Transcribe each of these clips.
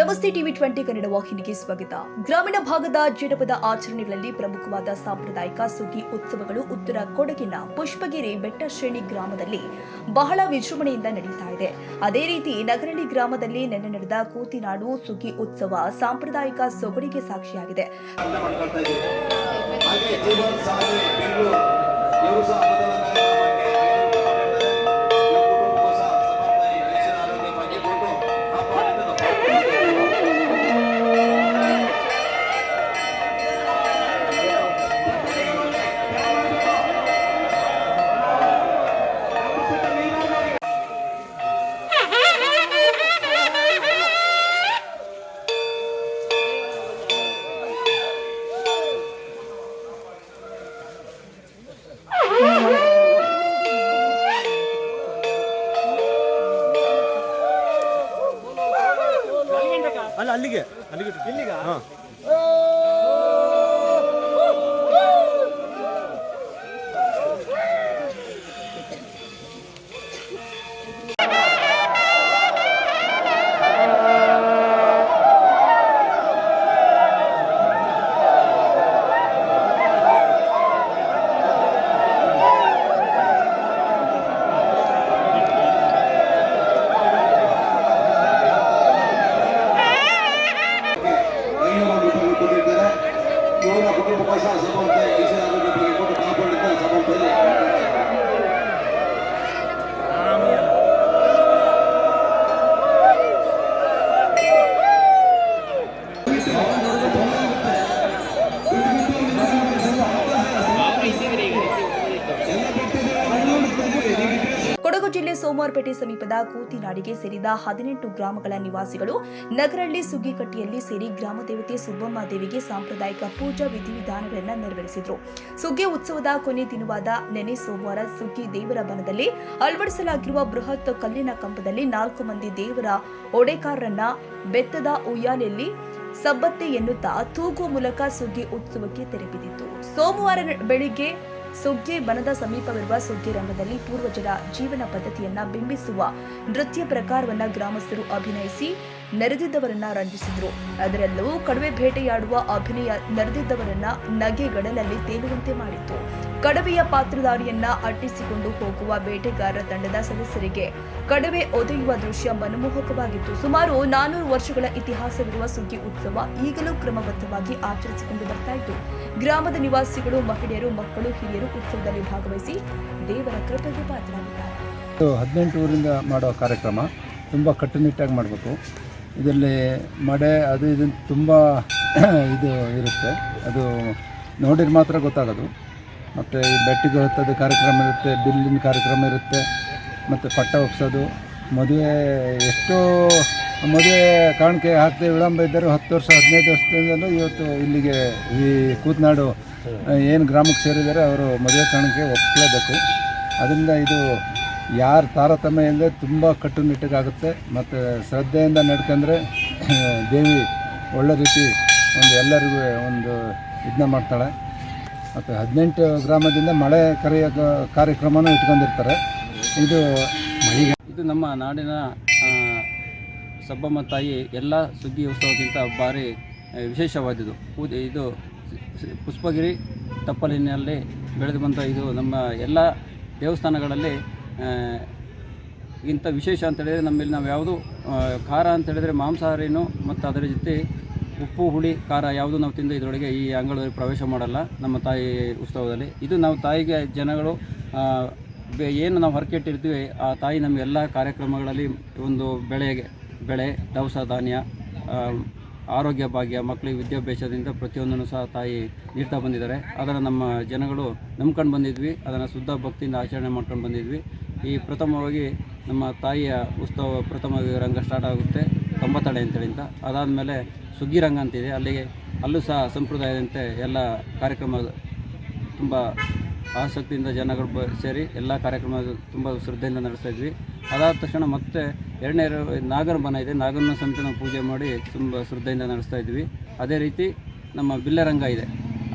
ನಮಸ್ತೆ ಟಿವಿ 20 ಕನ್ನಡ ವಾಹಿನಿಗೆ ಸ್ವಾಗತ. ಗ್ರಾಮೀಣ ಭಾಗದ ಜನಪದ ಆಚರಣೆಗಳಲ್ಲಿ ಪ್ರಮುಖವಾದ ಸಾಂಪ್ರದಾಯಿಕ ಸುಗ್ಗಿ ಉತ್ಸವಗಳು ಉತ್ತರ ಕೊಡಗಿನ ಪುಷ್ಪಗಿರಿ ಬೆಟ್ಟ ಶ್ರೇಣಿ ಗ್ರಾಮದಲ್ಲಿ ಬಹಳ ವಿಜೃಂಭಣೆಯಿಂದ ನಡೆಯುತ್ತಾ ಇದೆ. ಅದೇ ರೀತಿ ನಗರಳ್ಳಿ ಗ್ರಾಮದಲ್ಲಿ ನಿನ್ನೆ ನಡೆದ ಕೂತಿನಾಡು ಸುಗ್ಗಿ ಉತ್ಸವ ಸಾಂಪ್ರದಾಯಿಕ ಸೊಗಡಿಗೆ ಸಾಕ್ಷಿಯಾಗಿದೆ. ಅಲ್ಲಿಗೆ ಇಲ್ಲಿಗ ಕೊಡಗು ಜಿಲ್ಲೆ ಸೋಮವಾರಪೇಟೆ ಸಮೀಪದ ಕೂತಿನಾಡಿಗೆ ಸೇರಿದ 18 ಗ್ರಾಮಗಳ ನಿವಾಸಿಗಳು ನಗರಳ್ಳಿ ಸುಗ್ಗಿಕಟ್ಟಿಯಲ್ಲಿ ಸೇರಿ ಗ್ರಾಮ ದೇವತೆ ಸುಬ್ಬಮ್ಮ ದೇವಿಗೆ ಸಾಂಪ್ರದಾಯಿಕ ಪೂಜಾ ವಿಧಿವಿಧಾನಗಳನ್ನು ನೆರವೇರಿಸಿದರು. ಸುಗ್ಗಿ ಉತ್ಸವದ ಕೊನೆ ದಿನವಾದ ನೆನೆ ಸೋಮವಾರ ಸುಗ್ಗಿ ದೇವರ ಬನದಲ್ಲಿ ಅಳವಡಿಸಲಾಗಿರುವ ಬೃಹತ್ ಕಲ್ಲಿನ ಕಂಬದಲ್ಲಿ 4 ಮಂದಿ ದೇವರ ಒಡೆಕಾರರನ್ನ ಬೆತ್ತದ ಉಯ್ಯಾಲೆಯಲ್ಲಿ ಸಬ್ಬತ್ತೆ ಎನ್ನುತ್ತಾ ತೂಗುವ ಮೂಲಕ ಸುಗ್ಗಿ ಉತ್ಸವಕ್ಕೆ ತೆರೆಬಿದ್ದಿತು. ಸೋಮವಾರ ಬೆಳಿಗ್ಗೆ ಸುಗ್ಗಿ ಬನದ ಸಮೀಪವಿರುವ ಸುಗ್ಗಿ ರಂಗದಲ್ಲಿ ಪೂರ್ವಜರ ಜೀವನ ಪದ್ಧತಿಯನ್ನ ಬಿಂಬಿಸುವ ನೃತ್ಯ ಪ್ರಕಾರವನ್ನ ಗ್ರಾಮಸ್ಥರು ಅಭಿನಯಿಸಿ ನೆರೆದಿದ್ದವರನ್ನ ರಂಜಿಸಿದ್ರು. ಅದರಲ್ಲೂ ಕಡವೆ ಬೇಟೆಯಾಡುವ ಅಭಿನಯ ನೆರೆದಿದ್ದವರನ್ನ ನಗೆಗಡಲಲ್ಲಿ ತೇಲುವಂತೆ ಮಾಡಿತ್ತು. ಕಡವೆಯ ಪಾತ್ರಧಾರಿಯನ್ನ ಅಟ್ಟಿಸಿಕೊಂಡು ಹೋಗುವ ಬೇಟೆಗಾರರ ತಂಡದ ಸದಸ್ಯರಿಗೆ ಕಡವೆ ಒದೆಯುವ ದೃಶ್ಯ ಮನಮೋಹಕವಾಗಿತ್ತು. ಸುಮಾರು 400 ವರ್ಷಗಳ ಇತಿಹಾಸವಿರುವ ಸುಗ್ಗಿ ಉತ್ಸವ ಈಗಲೂ ಕ್ರಮಬದ್ಧವಾಗಿ ಆಚರಿಸಿಕೊಂಡು ಬರ್ತಾ ಇತ್ತು. ಗ್ರಾಮದ ನಿವಾಸಿಗಳು, ಮಹಿಳೆಯರು, ಮಕ್ಕಳು, ಹಿರಿಯರು ಉತ್ಸವದಲ್ಲಿ ಭಾಗವಹಿಸಿ ದೇವರ ಕೃಪೆಗೆ ಪಾತ್ರರಾಗಿದ್ದಾರೆ. 18 ಊರಿಂದ ಮಾಡೋ ಕಾರ್ಯಕ್ರಮ ತುಂಬ ಕಟ್ಟುನಿಟ್ಟಾಗಿ ಮಾಡಬೇಕು. ಇದರಲ್ಲಿ ಮಡೆ ಅದು ಇದು ತುಂಬ ಇದು ಇರುತ್ತೆ, ಅದು ನೋಡಿದ್ರೆ ಮಾತ್ರ ಗೊತ್ತಾಗೋದು. ಮತ್ತು ಈ ಬೆಟ್ಟಿಗೆ ಹೊತ್ತೋದು ಕಾರ್ಯಕ್ರಮ ಇರುತ್ತೆ, ಬಿಲ್ಲಿನ ಕಾರ್ಯಕ್ರಮ ಇರುತ್ತೆ, ಮತ್ತು ಪಟ್ಟ ಒಪ್ಸೋದು, ಮದುವೆ ಎಷ್ಟೋ ಮದುವೆ ಕಾಣಿಕೆ ಹಾಕದೆ ವಿಳಂಬ ಇದ್ದರೂ 10 ವರ್ಷ 15 ವರ್ಷದಿಂದಲೂ ಇವತ್ತು ಇಲ್ಲಿಗೆ ಈ ಕೂತ್ನಾಡು ಏನು ಗ್ರಾಮಕ್ಕೆ ಸೇರಿದ್ದಾರೆ ಅವರು ಮದುವೆ ಕಾಣಿಕೆ ಒಪ್ಪಿಸಲೇಬೇಕು. ಅದರಿಂದ ಇದು ಯಾರು ತಾರತಮ್ಯ ಇಲ್ಲದೆ ತುಂಬ ಕಟ್ಟುನಿಟ್ಟಾಗುತ್ತೆ. ಮತ್ತು ಶ್ರದ್ಧೆಯಿಂದ ನಡ್ಕೊಂಡ್ರೆ ದೇವಿ ಒಳ್ಳೆ ರೀತಿ ಎಲ್ಲರಿಗೂ ಇದನ್ನ ಮಾಡ್ತಾಳೆ. ಮತ್ತು 18 ಗ್ರಾಮದಿಂದ ಮಳೆ ಕರೆಯೋ ಕಾರ್ಯಕ್ರಮನೂ ಇಟ್ಕೊಂಡಿರ್ತಾರೆ. ಇದು ನಮ್ಮ ನಾಡಿನ ಸಬ್ಬಮ್ಮ ತಾಯಿ ಎಲ್ಲ ಸುಗ್ಗಿ ಉತ್ಸವಕ್ಕಿಂತ ಭಾರಿ ವಿಶೇಷವಾದದ್ದು. ಇದು ಪುಷ್ಪಗಿರಿ ತಪ್ಪಲಿನಲ್ಲಿ ಬೆಳೆದು ಬಂದ ಇದು ನಮ್ಮ ಎಲ್ಲ ದೇವಸ್ಥಾನಗಳಲ್ಲಿ ಇಂಥ ವಿಶೇಷ ಅಂತೇಳಿದರೆ ನಮ್ಮಲ್ಲಿ ನಾವು ಯಾವುದು ಖಾರ ಅಂತೇಳಿದರೆ ಮಾಂಸಾಹಾರಿನೂ ಮತ್ತು ಅದರ ಜೊತೆ ಉಪ್ಪು ಹುಳಿ ಖಾರ ಯಾವುದು ನಾವು ತಿಂದು ಇದರೊಳಗೆ ಈ ಅಂಗಳದಲ್ಲಿ ಪ್ರವೇಶ ಮಾಡಲ್ಲ ನಮ್ಮ ತಾಯಿ ಉತ್ಸವದಲ್ಲಿ. ಇದು ನಾವು ತಾಯಿಗೆ ಜನಗಳು ಏನು ನಾವು ಹೊರಕೆಟ್ಟಿರ್ತೀವಿ ಆ ತಾಯಿ ನಮ್ಮ ಎಲ್ಲ ಕಾರ್ಯಕ್ರಮಗಳಲ್ಲಿ ಒಂದು ಬೆಳೆ ದವಸ ಧಾನ್ಯ, ಆರೋಗ್ಯ ಭಾಗ್ಯ, ಮಕ್ಕಳಿಗೆ ವಿದ್ಯಾಭ್ಯಾಸದಿಂದ ಪ್ರತಿಯೊಂದನ್ನು ಸಹ ತಾಯಿ ನೀಡ್ತಾ ಬಂದಿದ್ದಾರೆ. ಅದನ್ನು ನಮ್ಮ ಜನಗಳು ನಂಬ್ಕೊಂಡು ಬಂದಿದ್ವಿ, ಅದನ್ನು ಶುದ್ಧ ಭಕ್ತಿಯಿಂದ ಆಚರಣೆ ಮಾಡ್ಕೊಂಡು ಬಂದಿದ್ವಿ. ಈ ಪ್ರಥಮವಾಗಿ ನಮ್ಮ ತಾಯಿಯ ಉತ್ಸವ ಪ್ರಥಮವಾಗಿ ರಂಗ ಸ್ಟಾರ್ಟ್ ಆಗುತ್ತೆ ಕಂಬತಳೆ ಅಂತೇಳಿ ಅಂತ. ಅದಾದಮೇಲೆ ಸುಗ್ಗಿ ರಂಗ ಅಂತಿದೆ, ಅಲ್ಲೂ ಸಹ ಸಂಪ್ರದಾಯದಂತೆ ಎಲ್ಲ ಕಾರ್ಯಕ್ರಮ ತುಂಬ ಆಸಕ್ತಿಯಿಂದ ಜನಗಳು ಸೇರಿ ಎಲ್ಲ ಕಾರ್ಯಕ್ರಮ ತುಂಬ ಶ್ರದ್ಧೆಯಿಂದ ನಡೆಸ್ತಾಯಿದ್ವಿ. ಅದಾದ ತಕ್ಷಣ ಮತ್ತೆ ಎರಡನೇ ನಾಗರ ಬನ ಇದೆ, ನಾಗರನ ಸಮೇತ ನಾವು ಪೂಜೆ ಮಾಡಿ ತುಂಬ ಶ್ರದ್ಧೆಯಿಂದ ನಡೆಸ್ತಾಯಿದ್ವಿ. ಅದೇ ರೀತಿ ನಮ್ಮ ಬಿಲ್ಲರಂಗ ಇದೆ,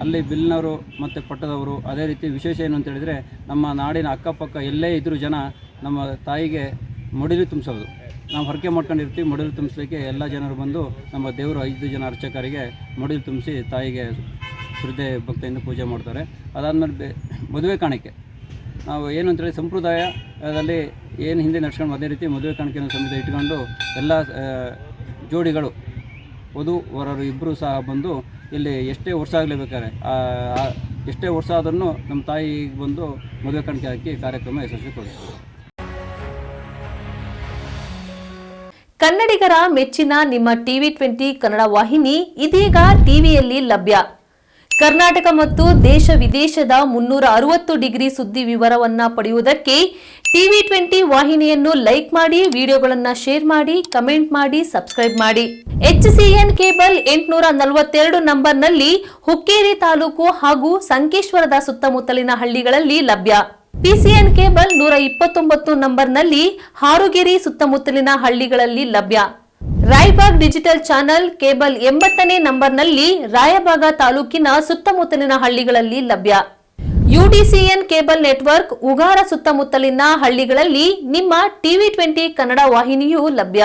ಅಲ್ಲಿ ಬಿಲ್ನವರು ಮತ್ತು ಪಟ್ಟದವರು. ಅದೇ ರೀತಿ ವಿಶೇಷ ಏನು ಅಂತ ಹೇಳಿದರೆ ನಮ್ಮ ನಾಡಿನ ಅಕ್ಕಪಕ್ಕ ಎಲ್ಲೇ ಇದ್ದರೂ ಜನ ನಮ್ಮ ತಾಯಿಗೆ ಮುಡಿಲು ತುಂಬಿಸೋದು. ನಾವು ಹರಕೆ ಮಾಡ್ಕೊಂಡಿರ್ತೀವಿ. ಮಡಿಲು ತುಂಬಿಸ್ಲಿಕ್ಕೆ ಎಲ್ಲ ಜನರು ಬಂದು ನಮ್ಮ ದೇವರು 5 ಜನ ಅರ್ಚಕರಿಗೆ ಮಡಿಲು ತುಂಬಿಸಿ ತಾಯಿಗೆ ಶ್ರದ್ಧೆ ಭಕ್ತಿಯಿಂದ ಪೂಜೆ ಮಾಡ್ತಾರೆ. ಅದಾದಮೇಲೆ ಮದುವೆ ಕಾಣಿಕೆ ನಾವು ಏನು ಅಂತೇಳಿ ಸಂಪ್ರದಾಯದಲ್ಲಿ ಏನು ಹಿಂದೆ ನಡ್ಸ್ಕೊಂಡು ಅದೇ ರೀತಿ ಮದುವೆ ಕಾಣಿಕೆಯನ್ನು ಸಮೇತ ಇಟ್ಕೊಂಡು ಎಲ್ಲ ಜೋಡಿಗಳು ವಧು ವರರು ಇಬ್ಬರು ಸಹ ಬಂದು ಇಲ್ಲಿ ಎಷ್ಟೇ ವರ್ಷ ಆಗಲೇಬೇಕಾದ್ರೆ ಎಷ್ಟೇ ವರ್ಷ ಆದ್ರೂ ನಮ್ಮ ತಾಯಿಗೆ ಬಂದು ಮದುವೆ ಕಾಣಿಕೆ ಹಾಕಿ ಕಾರ್ಯಕ್ರಮ ಯಶಸ್ವಿಗೊಳಿಸ್ತಾರೆ. ಕನ್ನಡಿಗರ ಮೆಚ್ಚಿನ ನಿಮ್ಮ TV20 ಕನ್ನಡ ವಾಹಿನಿ ಇದೀಗ ಟಿವಿಯಲ್ಲಿ ಲಭ್ಯ. ಕರ್ನಾಟಕ ಮತ್ತು ದೇಶ ವಿದೇಶದ 360 ಡಿಗ್ರಿ ಸುದ್ದಿ ವಿವರವನ್ನ ಪಡೆಯುವುದಕ್ಕೆ TV20 ವಾಹಿನಿಯನ್ನು ಲೈಕ್ ಮಾಡಿ, ವಿಡಿಯೋಗಳನ್ನು ಶೇರ್ ಮಾಡಿ, ಕಮೆಂಟ್ ಮಾಡಿ, ಸಬ್ಸ್ಕ್ರೈಬ್ ಮಾಡಿ. HCN ಕೇಬಲ್ 842 ನಂಬರ್ನಲ್ಲಿ ಹುಕ್ಕೇರಿ ತಾಲೂಕು ಹಾಗೂ ಸಂಕೇಶ್ವರದ ಸುತ್ತಮುತ್ತಲಿನ ಹಳ್ಳಿಗಳಲ್ಲಿ ಲಭ್ಯ. PCN ಕೇಬಲ್ 129 ನಂಬರ್ನಲ್ಲಿ ಹಾರುಗೆರೆ ಸುತ್ತಮುತ್ತಲಿನ ಹಳ್ಳಿಗಳಲ್ಲಿ ಲಭ್ಯ. ರಾಯಬಾಗ್ ಡಿಜಿಟಲ್ ಚಾನೆಲ್ ಕೇಬಲ್ 80ನೇ ನಂಬರ್ನಲ್ಲಿ ರಾಯಬಾಗ ತಾಲೂಕಿನ ಸುತ್ತಮುತ್ತಲಿನ ಹಳ್ಳಿಗಳಲ್ಲಿ ಲಭ್ಯ. UDCN ಕೇಬಲ್ ನೆಟ್ವರ್ಕ್ ಉಗಾರ ಸುತ್ತಮುತ್ತಲಿನ ಹಳ್ಳಿಗಳಲ್ಲಿ ನಿಮ್ಮ TV20 ಕನ್ನಡ ವಾಹಿನಿಯೂ ಲಭ್ಯ.